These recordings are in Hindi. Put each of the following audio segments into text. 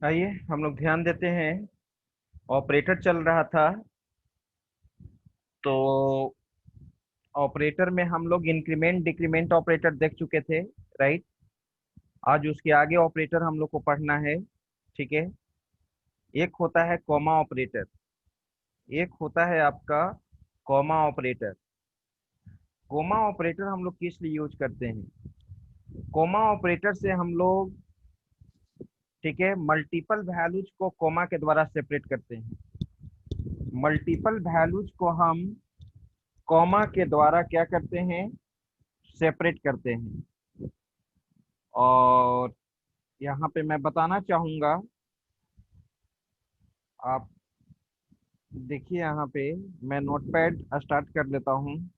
आइए हम लोग ध्यान देते हैं। ऑपरेटर चल रहा था, तो ऑपरेटर में हम लोग इंक्रीमेंट डिक्रीमेंट ऑपरेटर देख चुके थे, राइट। आज उसके आगे ऑपरेटर हम लोग को पढ़ना है, ठीक है। एक होता है कॉमा ऑपरेटर, एक होता है आपका कॉमा ऑपरेटर। कॉमा ऑपरेटर हम लोग किस लिए यूज करते हैं? कॉमा ऑपरेटर से हम लोग, ठीक है, मल्टीपल वैल्यूज को कॉमा के द्वारा सेपरेट करते हैं। मल्टीपल वैल्यूज को हम कॉमा के द्वारा क्या करते हैं? सेपरेट करते हैं। और यहाँ पे मैं बताना चाहूंगा, आप देखिए यहाँ पे, मैं नोटपैड स्टार्ट कर लेता हूँ।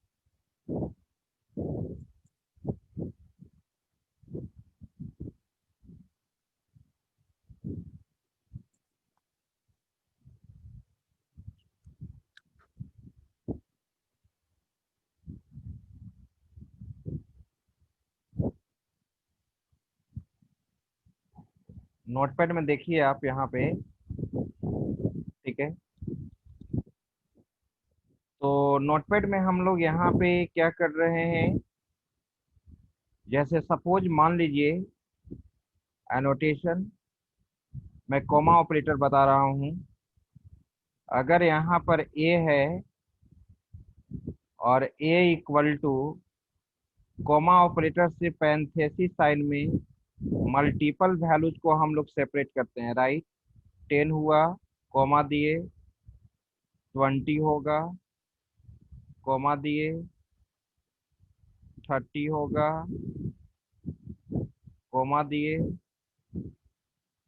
नोटपैड में देखिए आप यहाँ पे, ठीक है। तो नोटपैड में हम लोग यहाँ पे क्या कर रहे हैं? जैसे सपोज मान लीजिए, एनोटेशन, मैं कॉमा ऑपरेटर बता रहा हूँ। अगर यहाँ पर ए है और ए इक्वल टू, कॉमा ऑपरेटर से पैरेंथेसिस साइन में मल्टीपल वैल्यूज को हम लोग सेपरेट करते हैं, राइट। 10 हुआ, कॉमा दिए, 20 होगा, कॉमा दिए, 30 होगा, कॉमा दिए,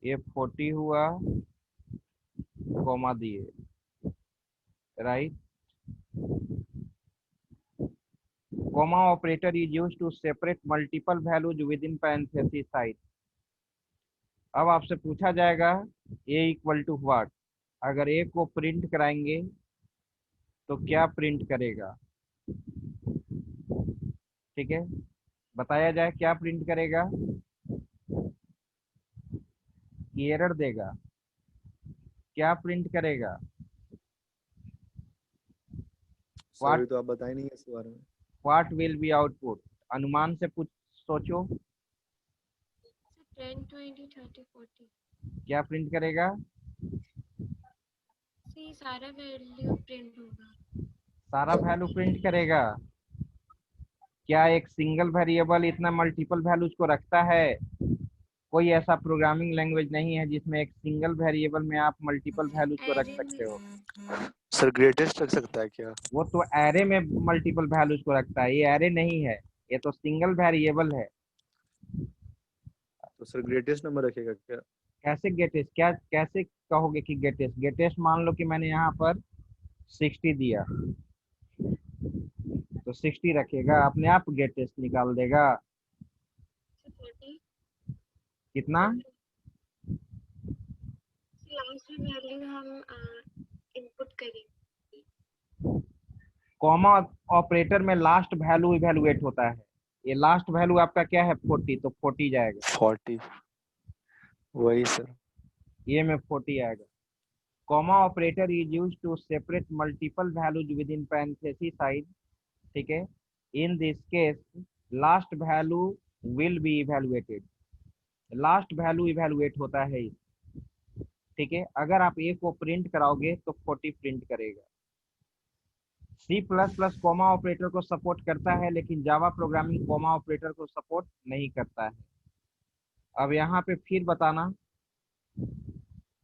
ये 40 हुआ, कॉमा दिए, right. Comma operator is used to separate multiple values within parenthesis sign. अब आपसे पूछा जाएगा ए इक्वल टू व्हाट। अगर ए को प्रिंट कराएंगे तो क्या प्रिंट करेगा? ठीक है, बताया जाए क्या प्रिंट करेगा? एरर देगा? क्या प्रिंट करेगा? सॉरी, व्हाट तो आप बताए नहीं इस बारे में। What will be output? अनुमान से पूछ, सोचो। 10, 20, 30, 40। क्या प्रिंट करेगा? सी सारा वैल्यू प्रिंट होगा। सारा वैल्यू प्रिंट करेगा। क्या एक सिंगल वेरिएबल इतना मल्टीपल वैल्यूज को रखता है? कोई ऐसा प्रोग्रामिंग लैंग्वेज नहीं है जिसमें एक सिंगल वेरिएबल में आप मल्टीपल वैल्यूज को रख एरे सकते हो। में सर ग्रेटेस्ट रख सकता है क्या? वो तो एरे में मल्टीपल वैल्यूज को रखता है, ये एरे नहीं है, ये तो सिंगल वेरिएबल है। तो सर ग्रेटेस्ट नंबर रखेगा क्या? कैसे गेटेस्ट? क्या कैसे कहोगे कि गेटेस्ट? गेटेस्ट मान लो कि मैंने यहाँ पर 60 दिया, तो 60 रखेगा, अपने आप गेटेस्ट निकाल देगा। 40 कितना? लास्ट वैल्यू हम इनपुट करेंगे। कॉमा ऑपरेटर में लास्ट वैल्यू इवेलुएट होता है। ये लास्ट वैल्यू आपका क्या है? 40, तो 40 जाएगा। 40। वही सर। ये में 40 आएगा। Comma operator is use to separate multiple values within parenthesis side, ठीक है। In this case last value will be evaluated. Last value evaluate होता है, ठीक है। अगर आप ए को प्रिंट कराओगे तो 40 प्रिंट करेगा। C plus plus comma operator को सपोर्ट करता है, लेकिन जावा प्रोग्रामिंग कॉमा ऑपरेटर को सपोर्ट नहीं करता है। अब यहाँ पे फिर बताना,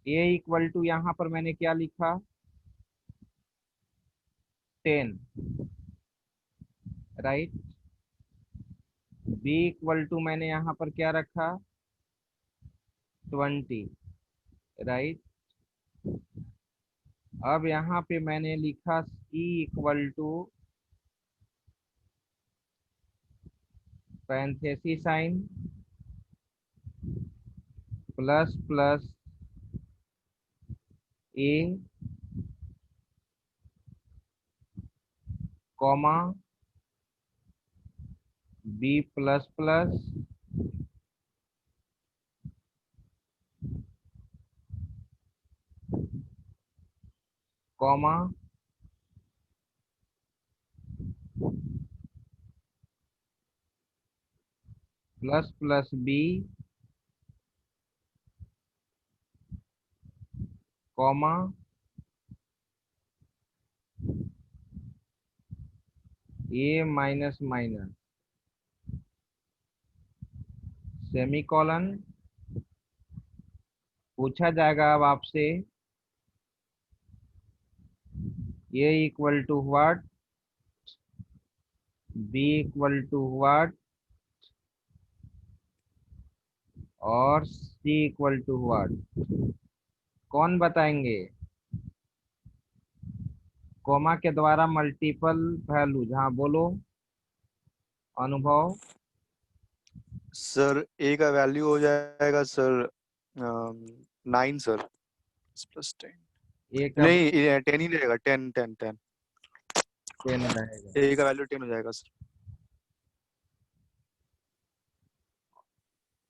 ए इक्वल टू, यहाँ पर मैंने क्या लिखा? 10, राइट। बी इक्वल टू मैंने यहाँ पर क्या रखा? 20, राइट। अब यहाँ पे मैंने लिखा C equal to parenthesis sign plus plus A comma B plus plus comma plus plus B comma A minus minus semicolon. पूछा जाएगा अब आपसे A equal to what, B equal to what और सी इक्वल टू व्हाट। कौन बताएंगे? कोमा के द्वारा मल्टीपल वैल्यूज, हाँ बोलो अनुभव। सर ए का वैल्यू हो जाएगा सर 9 सर, प्लस 10 ए का नहीं 10 ही रहेगा, 10 10 10 10 रहेगा। ए का वैल्यू 10 हो जाएगा सर।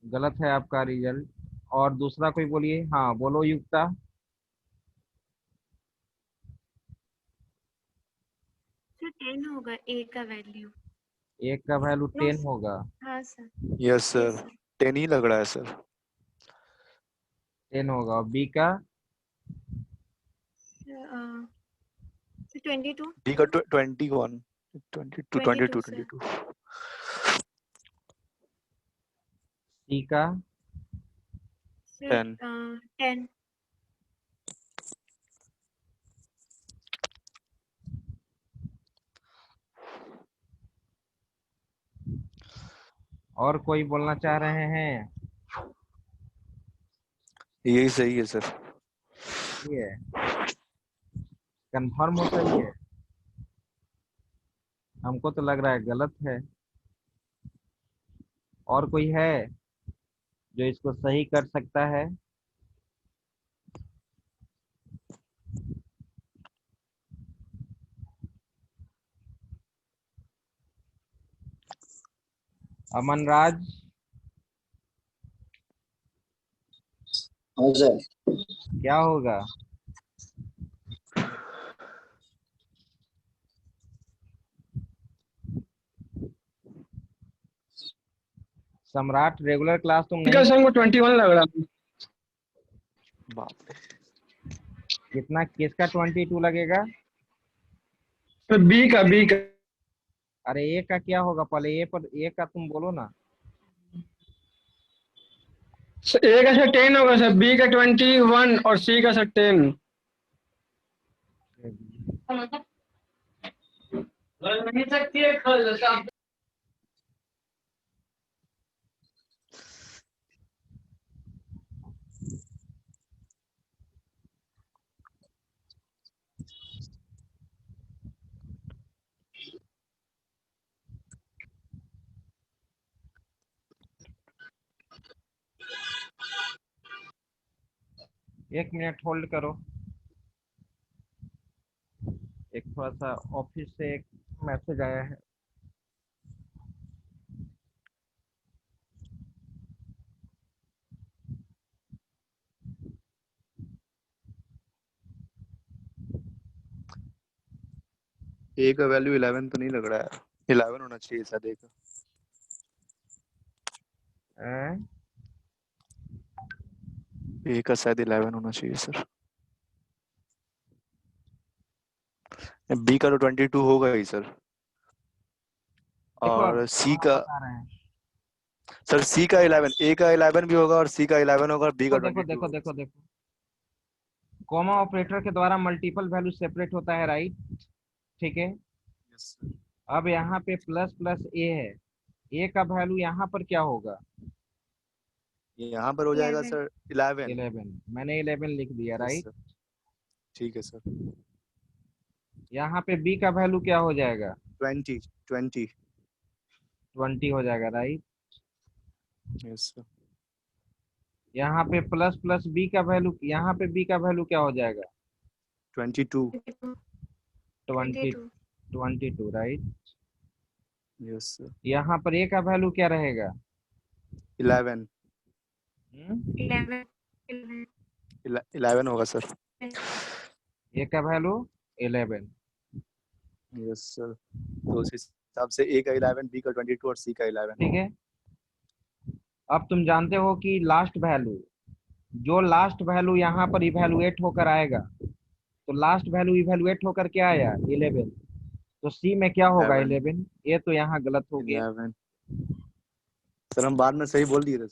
गलत है आपका रिजल्ट। और दूसरा कोई बोलिए, हाँ बोलो युक्ता। सर 10 होगा ए का वैल्यू। ए का वैल्यू नो 10 होगा। हाँ sir. Yes sir, yes sir. 10 ही लग रहा है सर। 10 होगा। और बी का? सर 22। डी का 21 22 22 सर 22। सी का? सर 10 10। और कोई बोलना चाह रहे हैं? यही सही है सर। ये है कंफर्म हो, सही है? हमको तो लग रहा है गलत है। और कोई है जो इसको सही कर सकता है? अमन राज? हाँ सर। क्या होगा? सम्राट रेगुलर क्लास तुम नहीं? सर वो 21 लग रहा है। बाप रे। कितना, किसका 22 लगेगा? सर बी का अरे ए का क्या होगा? पहले ए पर, ए का तुम बोलो ना। ए का सर 10 होगा सर, बी का 21 और सी का सर 10। एक मिनट होल्ड करो। एक थोड़ा सा ऑफिस से एक मैसेज आया है। ए का वैल्यू 11 तो नहीं लग रहा है, 11 होना चाहिए शायद ए का। हैं? ए का शायद 11 होना चाहिए सर। बी का तो 22 होगा ही सर। देखो अब और सी हम का, बता रहे हैं। सर सी का 11, ए का 11 भी होगा और सी का 11 होगा और बी देखो का देखो 22 देखो होगा। देखो देखो, कॉमा ऑपरेटर के द्वारा मल्टीपल वैल्यू सेपरेट होता है, राइट? ठीक है। Yes sir. अब यहाँ पे प्लस प्लस ए है, ए का वैल्यू यहाँ पर क्या होगा? यहाँ पर हो जाएगा 11। सर 11। 11। मैंने 11 लिख दिया, यस राइट? सर, ठीक है सर। यहाँ पे बी का वैल्यू क्या हो जाएगा? 20 20। 20 हो जाएगा, राइट? Yes sir. यहाँ पे प्लस प्लस बी का वैल्यू, यहाँ पे बी का वैल्यू क्या हो जाएगा? 22। 20 22। 22, राइट? Yes sir. यहाँ पर ए का वैल्यू क्या रहेगा? 11 11। 11। 11 होगा सर। ए का वैल्यू 11। यस सर, तो उस हिसाब से ए का 11, बी का 22 और सी का 11। ठीक है, अब तुम जानते हो कि लास्ट वैल्यू, जो लास्ट वैल्यू यहाँ पर इवेलुएट होकर आएगा, तो लास्ट वैल्यू इवेलुएट होकर क्या आया 11, तो सी में क्या होगा 11 11। ये तो यहाँ गलत हो गया। 11 सर, हम बाद में सही बोल दिए थे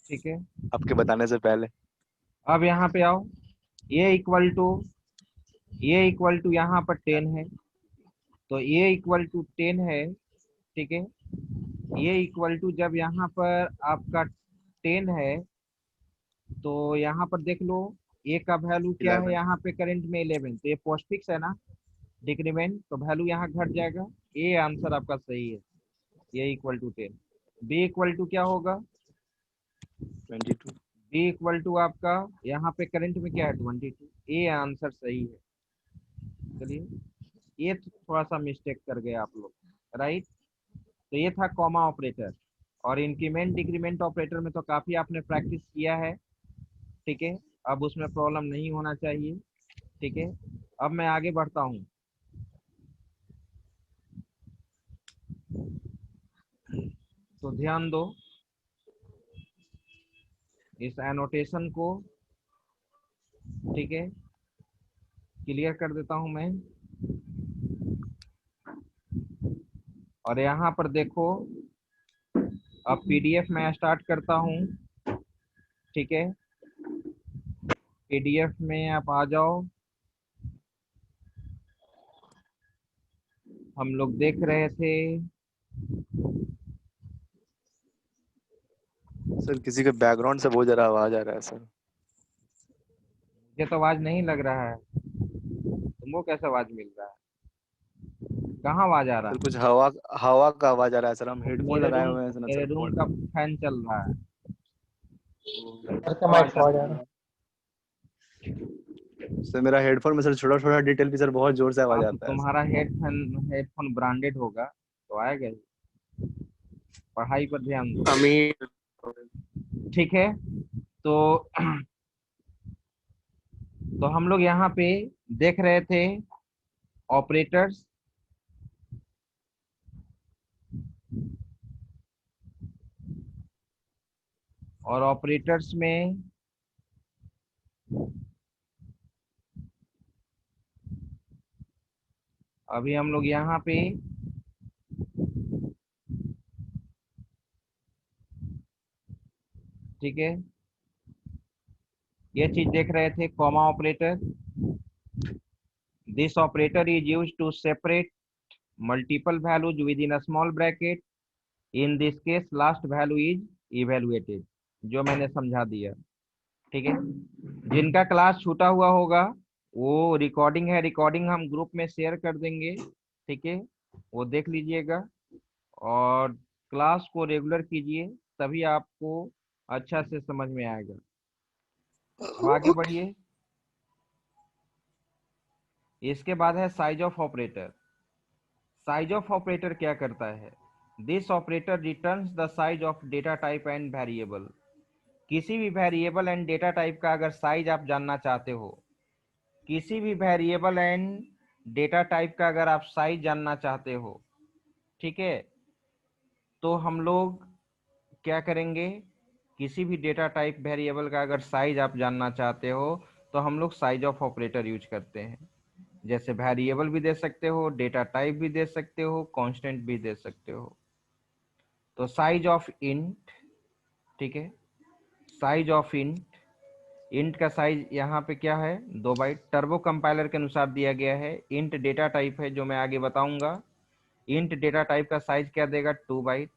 ठीक है, आपके बताने से पहले। अब यहाँ पे आओ, ये इक्वल टू यहाँ पर 10 है, तो ये इक्वल टू 10 है। ठीक है, ये इक्वल टू जब यहाँ पर आपका 10 है, तो यहाँ पर देख लो ए का वैल्यू क्या है 11 यहाँ पे करंट में 11, तो ये पोस्ट फिक्स है ना, डिक्रीमेंट, तो वैल्यू यहाँ घट जाएगा। ए आंसर आपका सही है, ये equal to 10। B equal to क्या होगा, 22। बी इक्वल टू आपका यहाँ पे करंट में क्या है 22। ए आंसर सही है। चलिए, ये थोड़ा सा मिस्टेक कर गए आप लोग, राइट। तो ये था कॉमा ऑपरेटर, और इंक्रीमेंट डिक्रीमेंट ऑपरेटर में तो काफी आपने प्रैक्टिस किया है। ठीक है, अब उसमें प्रॉब्लम नहीं होना चाहिए। ठीक है, अब मैं आगे बढ़ता हूँ। तो ध्यान दो इस एनोटेशन को। ठीक है, क्लियर कर देता हूं मैं। और यहाँ पर देखो, अब पीडीएफ में स्टार्ट करता हूँ। ठीक है, पीडीएफ में आप आ जाओ। हम लोग देख रहे थे, सर किसी के बैकग्राउंड से बहुत ज्यादा आवाज आ रहा है सर। मुझे तो आवाज नहीं लग रहा है, तुमको कैसा आवाज मिल रहा है, कहाँ आवाज आ रहा सर है। कुछ हवा हवा का आवाज आ रहा है सर, हम हेडफोन मेरे लगाए रूम हुए हैं ना मेरे सर, रूम बहुत का फैन चल रहा है, सर का माइक आवाज से आवाज आ रहा है। सर मेरा हेडफोन में सर छोटा छोटा डिटेल भी सर बहुत जोर से आवाज हाँ, तो आता है सर। तुम्हारा हेडफोन ब्रांडेड होगा तो आएगा ही। पढ़ाई पर ध्यान दो। अमीर। ठीक है, तो हम लोग यहाँ पे देख रहे थे ऑपरेटर्स। और ऑपरेटर्स में अभी हम लोग यहाँ पे ठीक है, ये चीज देख रहे थे comma operator. This operator is used to separate multiple values within a small bracket. In this case last value is evaluated, जो मैंने समझा दिया। ठीक है, जिनका क्लास छूटा हुआ होगा वो रिकॉर्डिंग है, रिकॉर्डिंग हम ग्रुप में शेयर कर देंगे। ठीक है, वो देख लीजिएगा और क्लास को रेगुलर कीजिए, तभी आपको अच्छा से समझ में आएगा। अब आगे बढ़िए। इसके बाद है size of operator. Size of operator क्या करता है, this operator returns the size of data type and variable. किसी भी वेरिएबल एंड डेटा टाइप का अगर साइज आप जानना चाहते हो, किसी भी वेरिएबल एंड डेटा टाइप का अगर आप साइज जानना चाहते हो, ठीक है, तो हम लोग क्या करेंगे, किसी भी डेटा टाइप वेरिएबल का अगर साइज आप जानना चाहते हो तो हम लोग साइज ऑफ ऑपरेटर यूज करते हैं। जैसे वेरिएबल भी दे सकते हो, डेटा टाइप भी दे सकते हो, कांस्टेंट भी दे सकते हो। तो साइज ऑफ इंट, ठीक है, साइज ऑफ इंट, इंट का साइज यहाँ पे क्या है 2 बाइट, टर्बो कंपाइलर के अनुसार दिया गया है। इंट डेटा टाइप है जो मैं आगे बताऊंगा। इंट डेटा टाइप का साइज क्या देगा 2 बाइट।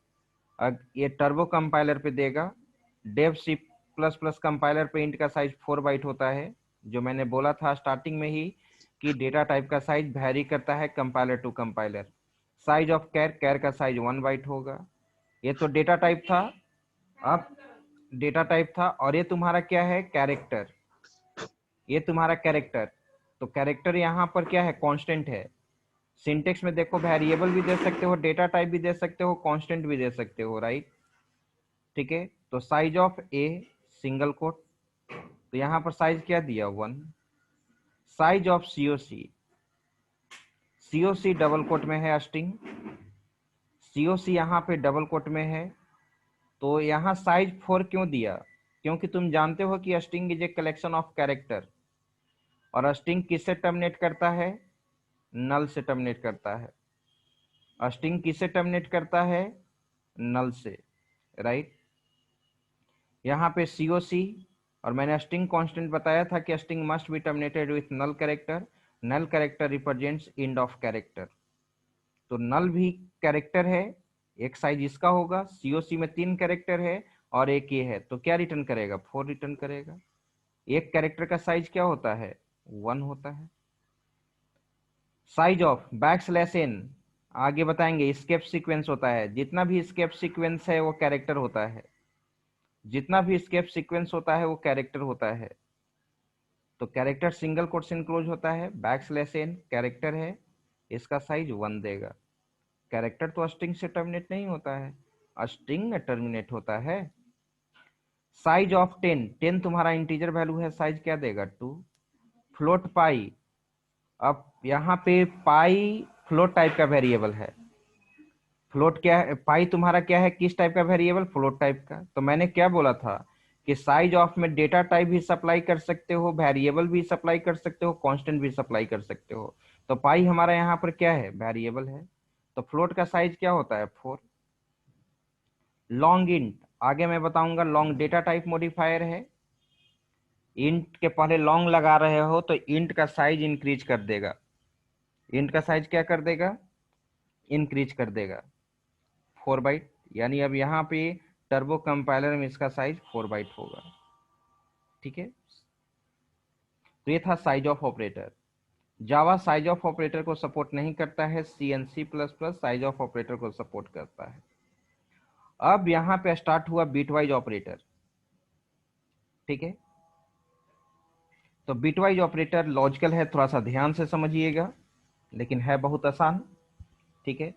ये टर्बो कंपाइलर पे देगा। Dev C plus plus compiler पे इंट का साइज 4 बाइट होता है, जो मैंने बोला था स्टार्टिंग में ही कि डेटा टाइप का साइज वैरी करता है compiler to compiler. Size of char, char का साइज 1 बाइट होगा। ये तो डेटा टाइप था। अब डेटा टाइप था, और ये तुम्हारा क्या है कैरेक्टर, ये तुम्हारा कैरेक्टर। तो कैरेक्टर यहाँ पर क्या है कांस्टेंट है। सिंटेक्स में देखो वेरिएबल भी दे सकते हो, डेटा टाइप भी दे सकते हो, कांस्टेंट भी दे सकते हो, राइट। ठीक है, तो size of a single quote, तो यहाँ पर साइज क्या दिया 1। साइज ऑफ सीओसी, सीओसी डबल कोट में है स्ट्रिंग, सीओसी यहाँ पे डबल कोट में है, तो यहाँ साइज 4 क्यों दिया? क्योंकि तुम जानते हो कि string is a collection of character, और स्ट्रिंग किससे टर्मिनेट करता है? नल से टर्मिनेट करता है। स्ट्रिंग किससे टर्मिनेट करता है? नल से, राइट। यहाँ पे सीओसी, और मैंने स्ट्रिंग कांस्टेंट बताया था कि string must be terminated with null character, null character represents end of character, तो नल भी कैरेक्टर है, एक साइज इसका होगा। सीओसी में 3 कैरेक्टर है और एक ये है, तो क्या रिटर्न करेगा? 4 रिटर्न करेगा। एक कैरेक्टर का साइज क्या होता है? 1 होता है। साइज ऑफ बैकस्लैश n, आगे बताएंगे, एस्केप सीक्वेंस होता है, जितना भी एस्केप सीक्वेंस है वो कैरेक्टर होता है, जितना भी एस्केप सीक्वेंस होता है वो कैरेक्टर होता है। तो कैरेक्टर सिंगल कोट्स इनक्लोज होता है, बैकस्लैश n कैरेक्टर है, इसका साइज 1 देगा। कैरेक्टर तो स्ट्रिंग से टर्मिनेट नहीं होता है, स्ट्रिंग में टर्मिनेट होता है। साइज ऑफ 10, 10 तुम्हारा इंटीजर वैल्यू है, साइज क्या देगा? 2। फ्लोट पाई, अब यहाँ पे पाई फ्लोट टाइप का वेरिएबल है। फ्लोट क्या है? पाई तुम्हारा क्या है, किस टाइप का वेरिएबल? फ्लोट टाइप का। तो मैंने क्या बोला था कि साइज ऑफ में डेटा टाइप भी सप्लाई कर सकते हो, वेरिएबल भी सप्लाई कर सकते हो, कांस्टेंट भी सप्लाई कर सकते हो। तो पाई हमारा यहाँ पर क्या है? वेरिएबल है। तो फ्लोट का साइज क्या होता है? 4। लॉन्ग इंट, आगे मैं बताऊंगा, लॉन्ग डेटा टाइप मॉडिफायर है। इंट के पहले लॉन्ग लगा रहे हो तो इंट का साइज इंक्रीज कर देगा। इंट का साइज क्या कर देगा? इंक्रीज कर देगा 4 बाइट, यानी अब यहाँ पे टर्बो कंपाइलर में इसका साइज 4 बाइट होगा। ठीक है, तो ये था size of operator. Java size of operator को सपोर्ट नहीं करता है, C and C plus plus size of operator को सपोर्ट करता है। अब यहाँ पे स्टार्ट हुआ बिटवाइज ऑपरेटर। ठीक है, तो बिटवाइज ऑपरेटर लॉजिकल है, थोड़ा सा ध्यान से समझिएगा, लेकिन है बहुत आसान। ठीक है,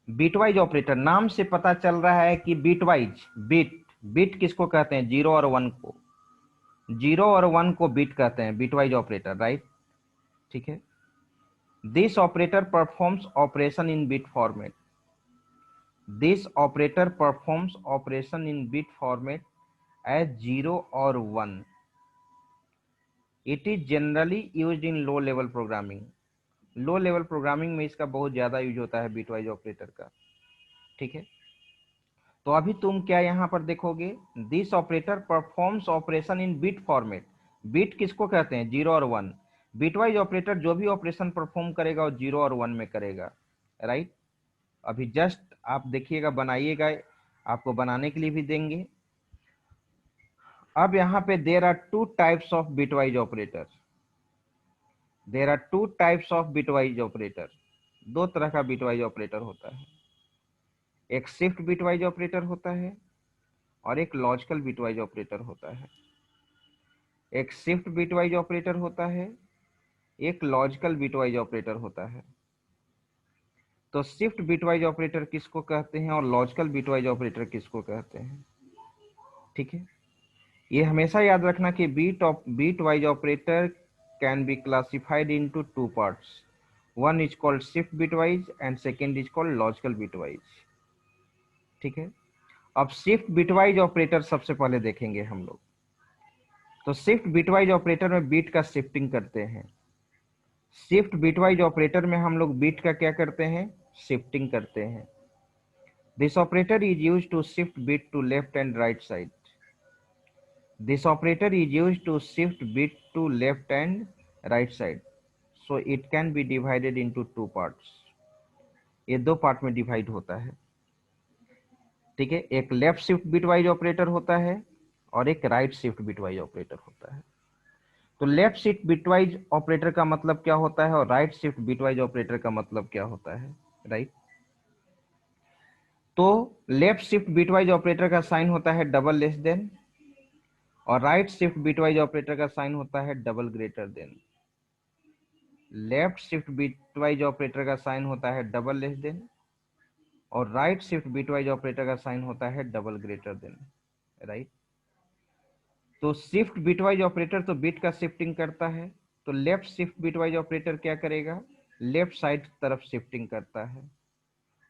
बिटवाइज ऑपरेटर, नाम से पता चल रहा है कि बिटवाइज, बिट किसको कहते हैं? 0 और 1 को, 0 और 1 को बिट कहते हैं, बिटवाइज ऑपरेटर, राइट। ठीक है, this operator performs operation in bit format, this operator performs operation in bit format as 0 और 1। It is generally used in low level programming, low level programming में इसका बहुत ज्यादा यूज होता है बिटवाइज ऑपरेटर का। ठीक है, तो अभी तुम क्या यहाँ पर देखोगे? This operator performs operation in bit format, bit किसको कहते हैं? 0 और 1। बिटवाइज ऑपरेटर जो भी ऑपरेशन परफॉर्म करेगा वो 0 और 1 में करेगा, राइट। अभी जस्ट आप देखिएगा, बनाइएगा, आपको बनाने के लिए भी देंगे। अब यहाँ पे there are 2 types of bitwise operator, there are 2 types of bitwise operator, 2 तरह का बिटवाइज ऑपरेटर होता है। एक शिफ्ट बिटवाइज ऑपरेटर होता है और एक लॉजिकल बिटवाइज ऑपरेटर होता है। एक शिफ्ट बिटवाइज ऑपरेटर होता है, एक लॉजिकल बिटवाइज ऑपरेटर होता है। तो शिफ्ट बिटवाइज ऑपरेटर किसको कहते हैं और लॉजिकल बिटवाइज ऑपरेटर किसको कहते हैं? ठीक है, ये हमेशा याद रखना कि bitwise operator can be classified into 2 parts, one is called shift bitwise and second is called logical bitwise. ठीक है, अब शिफ्ट बिटवाइज ऑपरेटर सबसे पहले देखेंगे हम लोग। तो शिफ्ट बिटवाइज ऑपरेटर में बीट का शिफ्टिंग करते हैं। शिफ्ट बिटवाइज ऑपरेटर में हम लोग बीट का क्या करते हैं? शिफ्टिंग करते हैं। This operator is used to shift bit to left and right side, this operator is used to shift bit to left and right side, so it can be divided into 2 parts. ये 2 पार्ट में डिवाइड होता है। ठीक है, एक लेफ्ट शिफ्ट बिटवाइज ऑपरेटर होता है और एक राइट शिफ्ट बिटवाइज ऑपरेटर होता है। तो लेफ्ट शिफ्ट बिटवाइज ऑपरेटर का मतलब क्या होता है और राइट शिफ्ट बिटवाइज ऑपरेटर का मतलब क्या होता है, राइट। तो लेफ्ट शिफ्ट बिटवाइज ऑपरेटर का साइन होता है डबल लेस देन, और राइट शिफ्ट बिटवाइज ऑपरेटर का साइन होता है double greater than. Left shift bitwise operator का साइन होता है डबल लेस देन और राइट शिफ्ट बिटवाइज ऑपरेटर का साइन होता है डबल ग्रेटर देन, राइट। तो शिफ्ट बिटवाइज ऑपरेटर तो बिट का शिफ्टिंग करता है, तो लेफ्ट शिफ्ट बिटवाइज ऑपरेटर क्या करेगा, लेफ्ट साइड तरफ शिफ्टिंग करता है,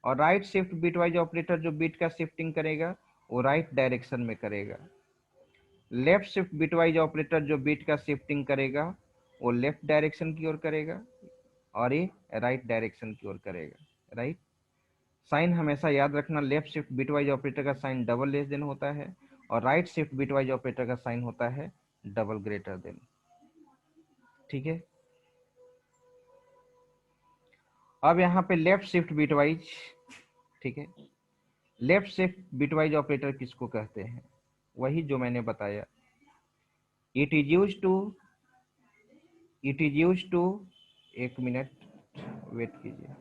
और राइट शिफ्ट बिटवाइज ऑपरेटर जो बिट का शिफ्टिंग करेगा वो राइट डायरेक्शन में करेगा। लेफ्ट शिफ्ट बिटवाइज ऑपरेटर जो बिट का शिफ्टिंग करेगा वो लेफ्ट डायरेक्शन की ओर करेगा, और ये राइट डायरेक्शन की ओर करेगा, राइट। साइन हमेशा याद रखना, लेफ्ट शिफ्ट बिटवाइज ऑपरेटर का साइन डबल लेस देन होता है, और राइट शिफ्ट बिटवाइज ऑपरेटर का साइन होता है डबल ग्रेटर देन। ठीक है, अब यहाँ पे लेफ्ट शिफ्ट बिटवाइज, ठीक है, लेफ्ट शिफ्ट बिटवाइज ऑपरेटर किसको कहते हैं, वही जो मैंने बताया। इट इज यूज टू, एक मिनट वेट कीजिए।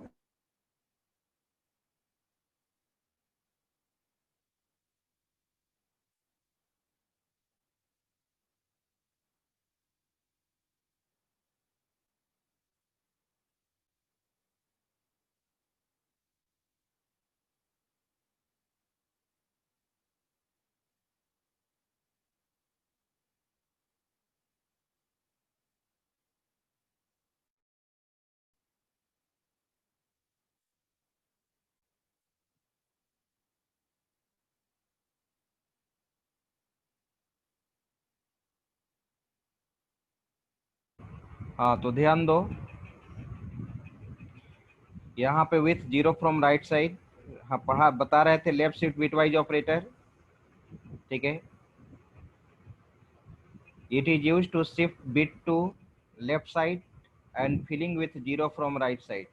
हाँ तो ध्यान दो, यहाँ पे with zero from right side, हाँ पढ़ा बता रहे थे लेफ्ट शिफ्ट बिटवाइज ऑपरेटर, ठीक है। It is use to shift bit to left side and filling with zero from right side.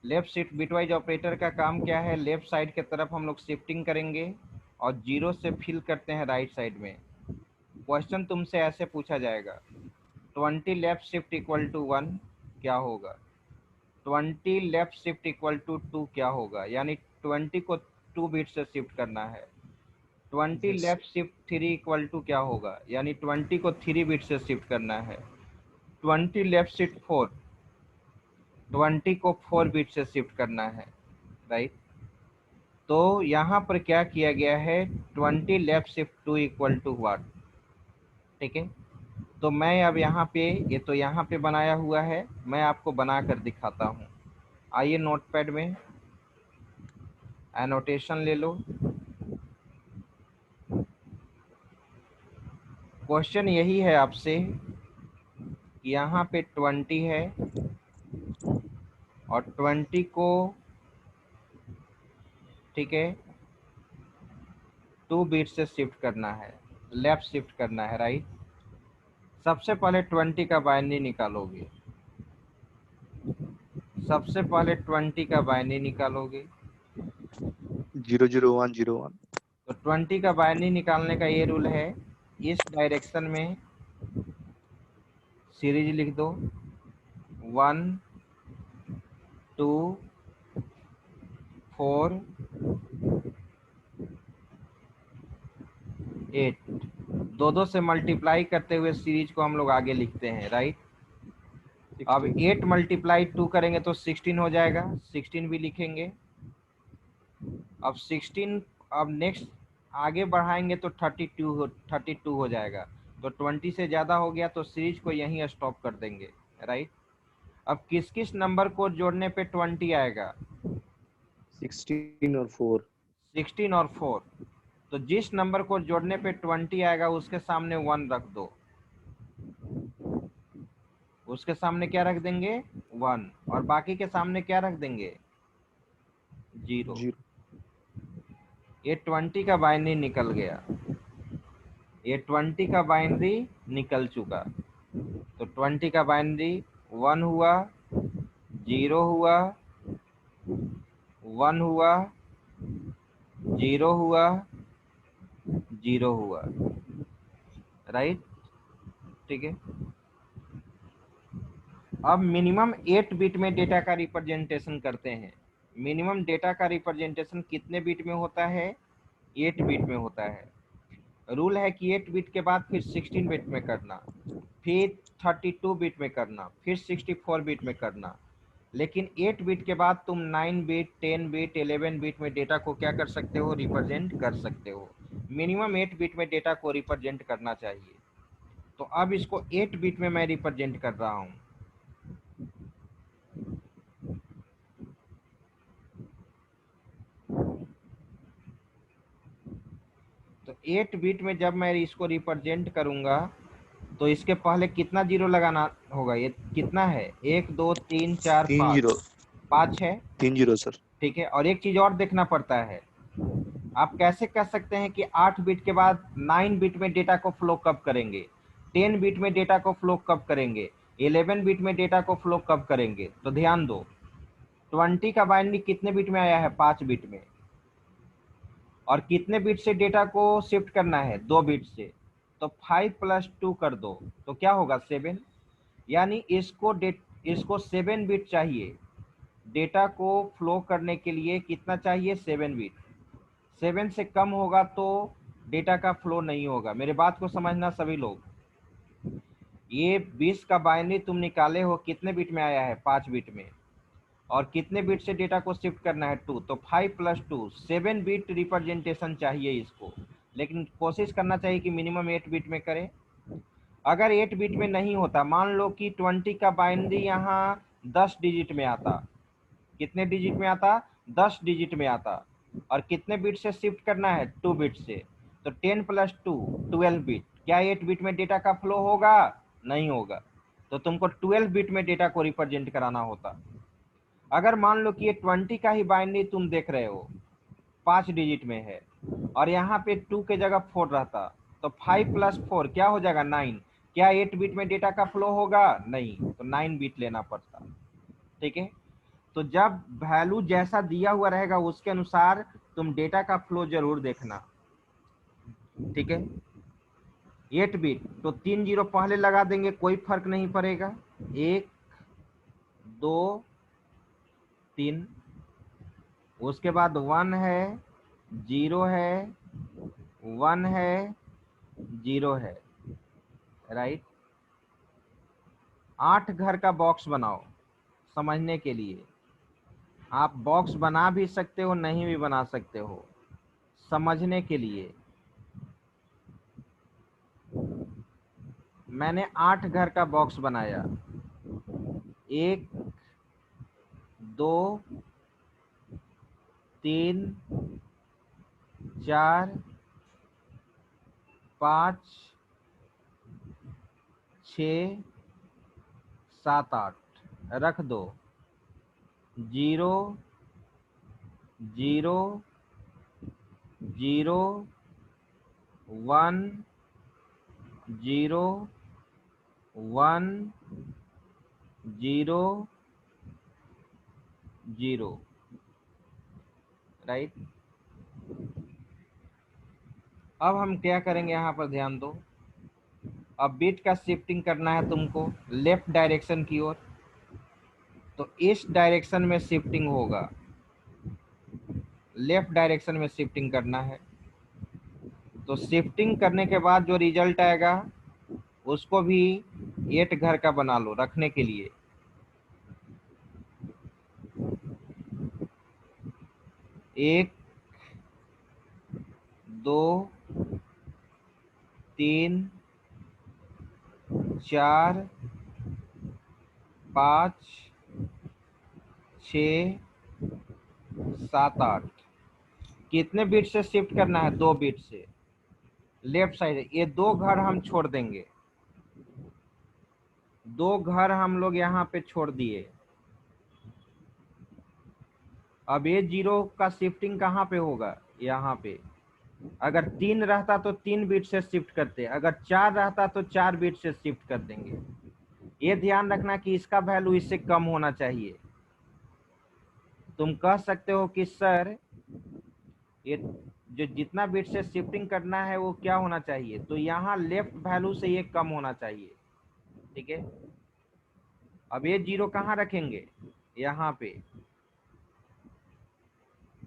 Left shift bitwise operator का काम क्या है, लेफ्ट साइड के तरफ हम लोग शिफ्टिंग करेंगे और जीरो से फिल करते हैं राइट साइड में। क्वेश्चन तुमसे ऐसे पूछा जाएगा, 20 लेफ्ट शिफ्ट इक्वल टू 1 क्या होगा, 20 लेफ्ट शिफ्ट इक्वल टू 2 क्या होगा, यानी 20 को 2 बिट से शिफ्ट करना है। 20 Yes. Left shift 3 equal to क्या होगा, यानी 20 को 3 बिट से शिफ्ट करना है। 20 लेफ्ट शिफ्ट 4, 20 को 4 बिट से शिफ्ट करना है, राइट। तो यहाँ पर क्या किया गया है, 20 left shift 2 equal to what, ठीक है। तो मैं अब यहाँ पे, ये तो यहाँ पे बनाया हुआ है, मैं आपको बना कर दिखाता हूँ। आइए नोटपैड में एनोटेशन ले लो। क्वेश्चन यही है आपसे कि यहाँ पे 20 है और 20 को, ठीक है, 2 बिट से शिफ्ट करना है, लेफ्ट शिफ्ट करना है, राइट। सबसे पहले 20 का बाइनरी निकालोगे, सबसे पहले 20 का बाइनरी निकालोगे। 00101। तो 20 का बाइनरी निकालने का ये रूल है, इस डायरेक्शन में सीरीज लिख दो, 1 2 4 8, दो से मल्टीप्लाई करते हुए सीरीज को हम लोग आगे लिखते हैं, राइट। अब 8 मल्टीप्लाई 2 करेंगे तो 16 हो जाएगा, 16 भी लिखेंगे। अब 16, अब नेक्स्ट आगे बढ़ाएंगे तो 32 हो जाएगा। तो 20 से ज़्यादा हो गया तो सीरीज को यहीं स्टॉप कर देंगे, राइट। अब किस किस नंबर को जोड़ने पे 20 आएगा, 16 और 4। 16 और 4। तो जिस नंबर को जोड़ने पे 20 आएगा उसके सामने 1 रख दो, उसके सामने क्या रख देंगे, 1, और बाकी के सामने क्या रख देंगे, 0। 0। ये 20 का बाइनरी निकल गया, ये 20 का बाइनरी निकल चुका। तो 20 का बाइनरी 1 हुआ, 0 हुआ, 1 हुआ, 0 हुआ, 0 हुआ, राइट, ठीक है। अब मिनिमम 8 बिट में डेटा का रिप्रेजेंटेशन करते हैं। मिनिमम डेटा का रिप्रेजेंटेशन कितने बिट में होता है, 8 बिट में होता है। रूल है कि 8 बिट के बाद फिर 16 बिट में करना, फिर 32 बिट में करना, फिर 64 बिट में करना। लेकिन 8 बिट के बाद तुम 9 बिट, 10 बिट, 11 बिट में डेटा को क्या कर सकते हो, रिप्रेजेंट कर सकते हो। मिनिमम 8 बिट में डेटा को रिप्रेजेंट करना चाहिए। तो अब इसको 8 बिट में मैं रिप्रेजेंट कर रहा हूं। तो 8 बिट में जब मैं इसको रिप्रेजेंट करूंगा तो इसके पहले कितना जीरो लगाना होगा? ये कितना है? 1 2 3 4 तीन 5, जीरो 5 है। 3 जीरो सर। ठीक है, और एक चीज और देखना पड़ता है। आप कैसे कह सकते हैं कि 8 बिट के बाद 9 बिट में डेटा को फ्लो कब करेंगे, 10 बिट में डेटा को फ्लो कब करेंगे, 11 बिट में डेटा को फ्लो कब करेंगे? तो ध्यान दो, 20 का बाइनरी कितने बिट में आया है? 5 बिट में। और कितने बिट से डेटा को शिफ्ट करना है? 2 बिट से। तो 5 + 2 कर दो तो क्या होगा? 7। यानी इसको 7 बिट चाहिए। डेटा को फ्लो करने के लिए कितना चाहिए? 7 बिट। 7 से कम होगा तो डेटा का फ्लो नहीं होगा। मेरे बात को समझना सभी लोग। ये 20 का बाइनरी तुम निकाले हो, कितने बिट में आया है? 5 बिट में। और कितने बिट से डेटा को शिफ्ट करना है? 2। तो 5 + 2 7 बिट रिप्रेजेंटेशन चाहिए इसको। लेकिन कोशिश करना चाहिए कि मिनिमम 8 बिट में करें। अगर 8 बिट में नहीं होता, मान लो कि 20 का बाइनरी यहाँ 10 डिजिट में आता। कितने डिजिट में आता? 10 डिजिट में आता। और कितने बिट से शिफ्ट करना है? 2 बिट से। तो 10 + 2 12 बिट। क्या 8 बिट में डेटा का फ्लो होगा? नहीं होगा। तो तुमको 12 बिट में डेटा को रिप्रेजेंट कराना होता। अगर मान लो कि ये 20 का ही बाइनरी तुम देख रहे हो, 5 डिजिट में है, और यहाँ पे 2 के जगह 4 रहता, तो 5 + 4 क्या हो जाएगा? 9। क्या 8 बिट में डेटा का फ्लो होगा? नहीं, तो 9 बिट लेना पड़ता। ठीक है, तो जब वैल्यू जैसा दिया हुआ रहेगा उसके अनुसार तुम डेटा का फ्लो जरूर देखना। ठीक है, 8 बिट तो 3 जीरो पहले लगा देंगे, कोई फर्क नहीं पड़ेगा। 1 2 3, उसके बाद 1 है, 0 है, 1 है, 0 है, राइट। 8 घर का बॉक्स बनाओ समझने के लिए। आप बॉक्स बना भी सकते हो, नहीं भी बना सकते हो, समझने के लिए। मैंने 8 घर का बॉक्स बनाया। 1 2 3 4 5 6 7 8 रख दो। 0 0 0 1 0 1 0 0, राइट। अब हम क्या करेंगे यहाँ पर? ध्यान दो, अब बिट का शिफ्टिंग करना है तुमको लेफ्ट डायरेक्शन की ओर। तो इस डायरेक्शन में शिफ्टिंग होगा, लेफ्ट डायरेक्शन में शिफ्टिंग करना है। तो शिफ्टिंग करने के बाद जो रिजल्ट आएगा उसको भी 8 घर का बना लो रखने के लिए। 1 2 3 4 5 6 7 8। कितने बिट से शिफ्ट करना है? 2 बिट से लेफ्ट साइड। ये 2 घर हम छोड़ देंगे, 2 घर हम लोग यहाँ पे छोड़ दिए। अब ये 0 का शिफ्टिंग कहाँ पे होगा? यहाँ पे। अगर 3 रहता तो 3 बिट से शिफ्ट करते, अगर 4 रहता तो 4 बिट से शिफ्ट कर देंगे। ये ध्यान रखना कि इसका वैल्यू इससे कम होना चाहिए। तुम कह सकते हो कि सर ये जो जितना बिट से शिफ्टिंग करना है वो क्या होना चाहिए? तो यहाँ लेफ्ट वैल्यू से ये कम होना चाहिए। ठीक है, अब ये 0 कहाँ रखेंगे? यहाँ पे।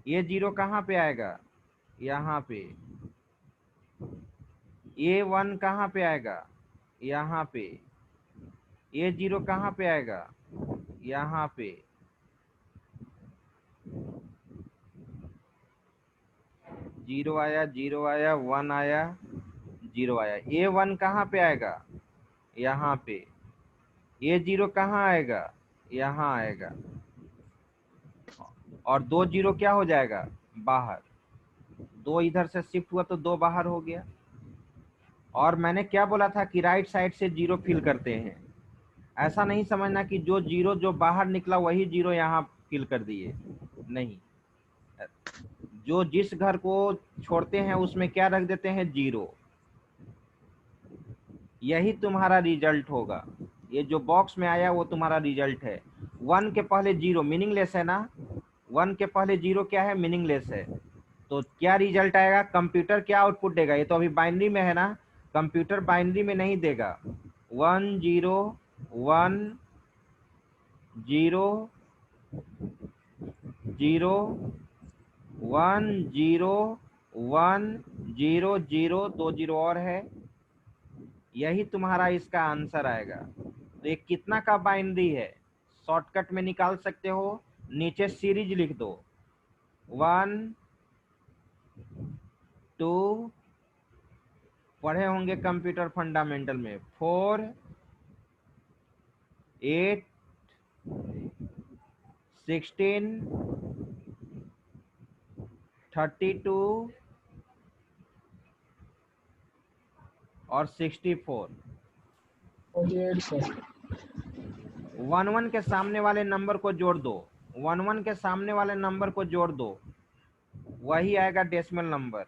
ये 0 कहाँ पे आएगा? यहाँ पे। ये 1 कहाँ पे आएगा? यहाँ पे। ये 0 कहाँ पे आएगा? यहाँ पे। जीरो आया, 0 आया, 1 आया, 0 आया। ये 1 कहाँ पे आएगा? यहाँ पे, ये 0 कहाँ आएगा, यहाँ आएगा, और 2 0 क्या हो जाएगा, बाहर। 2 इधर से शिफ्ट हुआ तो 2 बाहर हो गया। और मैंने क्या बोला था कि राइट साइड से 0 फिल करते हैं। ऐसा नहीं समझना कि जो 0 जो बाहर निकला वही 0 यहाँ फिल कर दिए, नहीं। जो जिस घर को छोड़ते हैं उसमें क्या रख देते हैं, 0। यही तुम्हारा रिजल्ट होगा। ये जो बॉक्स में आया वो तुम्हारा रिजल्ट है। 1 के पहले 0 मीनिंगलेस है ना, 1 के पहले 0 क्या है, मीनिंगलेस है। तो क्या रिजल्ट आएगा, कंप्यूटर क्या आउटपुट देगा, ये तो अभी बाइनरी में है ना, कंप्यूटर बाइनरी में नहीं देगा। 1 0 1 0 0 1 0 1 0 0, 2 0 और है। यही तुम्हारा इसका आंसर आएगा। तो ये कितना का बाइनरी है, शॉर्टकट में निकाल सकते हो, नीचे सीरीज लिख दो। 1 2, पढ़े होंगे कंप्यूटर फंडामेंटल में, 4 8 16 32 और 64। 48 सर। 1 1 के सामने वाले नंबर को जोड़ दो, 1 1 के सामने वाले नंबर को जोड़ दो, वही आएगा डेसिमल नंबर।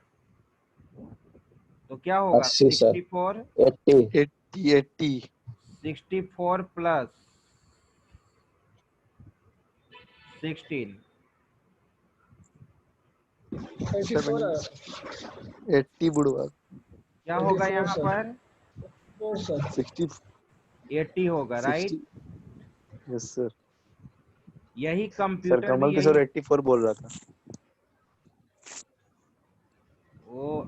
तो क्या होगा, 80 सर। 64 80 80 64 प्लस 16 80 बुढ़वा क्या होगा यहाँ पर, 60 80 होगा, राइट। Yes sir. यही सर कंप्यूटर कमल भी तो सर यही 84 बोल रहा था। वो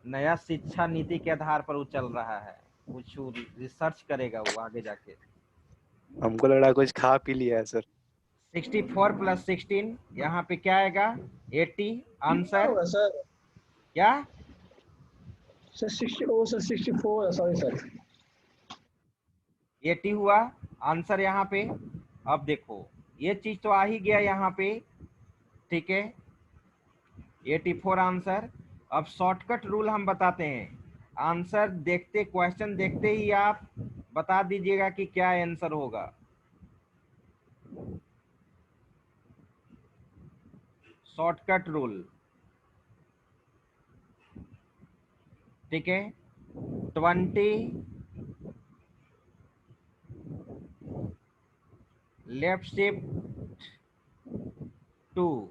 नया शिक्षा नीति के आधार पर वो चल रहा है, कुछ रिसर्च करेगा वो आगे जाके। हमको लग रहा है कुछ खा पी लिया है सर। 64 प्लस 16 यहाँ पे क्या आएगा, 80 आंसर। होगा सर। क्या सर 64 है, सॉरी सर। 80 हुआ आंसर यहाँ पे। अब देखो ये चीज तो आ ही गया यहाँ पे, ठीक है, 84 आंसर। अब शॉर्टकट रूल हम बताते हैं, आंसर देखते, क्वेश्चन देखते ही आप बता दीजिएगा कि क्या आंसर होगा। शॉर्टकट रूल, ठीक है, 20 लेफ्ट शिफ्ट 2,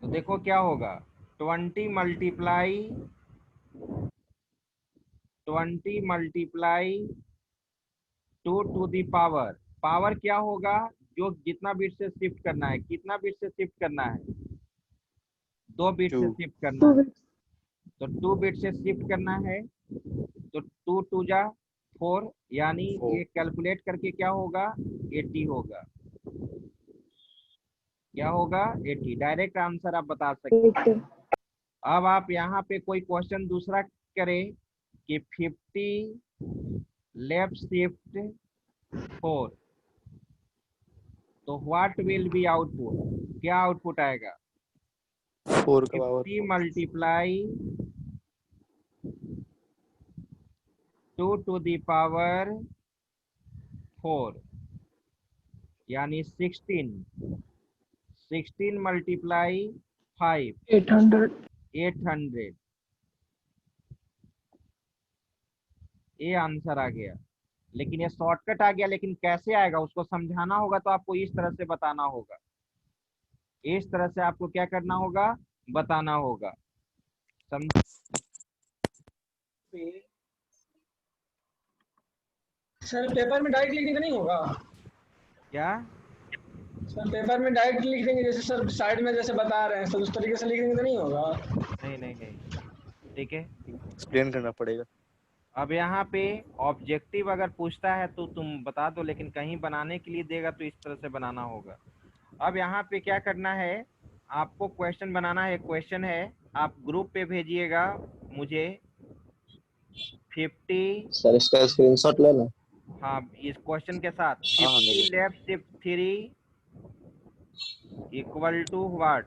तो देखो क्या होगा, 20 multiply 2 to the power, power क्या होगा, जो जितना बिट से शिफ्ट करना है, कितना बिट से शिफ्ट करना है, 2 बिट से 2 शिफ्ट करना है, तो 2 बिट से शिफ्ट करना है, तो 2 2 जा 4, यानी 4 ये कैलकुलेट करके क्या होगा, 80 होगा। क्या होगा, 80, डायरेक्ट आंसर आप बता सकते हैं। अब आप यहाँ पे कोई क्वेश्चन दूसरा करें कि 50 लेफ्ट शिफ्ट 4, तो व्हाट विल बी आउटपुट, क्या आउटपुट आएगा, 4 का power 50 multiply 2 to the power 4, यानी 16 मल्टीप्लाई 5, 800, ये आंसर आ गया। लेकिन ये शॉर्टकट आ गया, लेकिन कैसे आएगा उसको समझाना होगा, तो आपको इस तरह से बताना होगा, इस तरह से आपको क्या करना होगा, बताना होगा, समझ। सर पेपर में डायरेक्ट लिखने का नहीं होगा? क्या, सर पेपर में डायरेक्ट लिख देंगे, जैसे सर साइड में जैसे बता रहे हैं सर, उस तरीके से लिख देंगे तो नहीं होगा? नहीं नहीं नहीं, ठीक है। एक्सप्लेन करना पड़ेगा। अब यहाँ पे ऑब्जेक्टिव अगर पूछता है तो तुम बता दो, लेकिन कहीं बनाने के लिए देगा तो इस तरह से बनाना होगा। अब यहाँ पे क्या करना है, आपको क्वेश्चन बनाना है, क्वेश्चन है, आप ग्रुप पे भेजिएगा मुझे, 50, सर इसका स्क्रीनशॉट लेना। हाँ इस क्वेश्चन के साथ हाँ, 50 left shift 3 equal to what,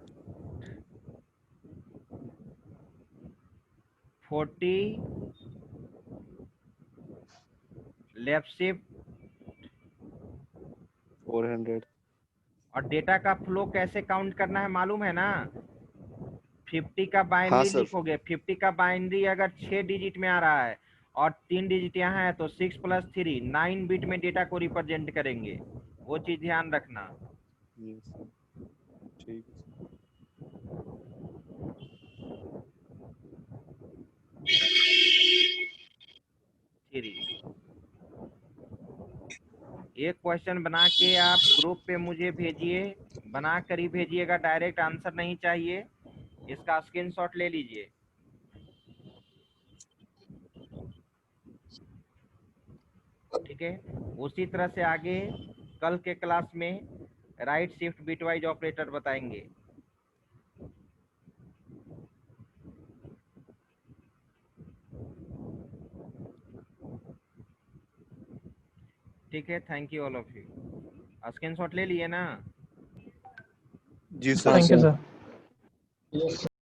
40 left shift, 400। और डेटा का फ्लो कैसे काउंट करना है मालूम है ना? 50 का हाँ बाइनरी सर। लिखोगे, 50 का बाइनरी अगर 6 डिजिट में आ रहा है और 3 डिजिट यहाँ है तो 6 + 3 9 बिट में डेटा को रिप्रेजेंट करेंगे, वो चीज ध्यान रखना। यस सर, ठीक है। थ्री एक क्वेश्चन बना के आप ग्रुप पे मुझे भेजिए, बना कर ही भेजिएगा, डायरेक्ट आंसर नहीं चाहिए, इसका स्क्रीनशॉट ले लीजिए। ठीक है, उसी तरह से आगे कल के क्लास में राइट शिफ्ट बिटवाइज ऑपरेटर बताएंगे। ठीक है, thank you all of you. Screenshot ले लिए ना? जी sir. Thank you sir. Yes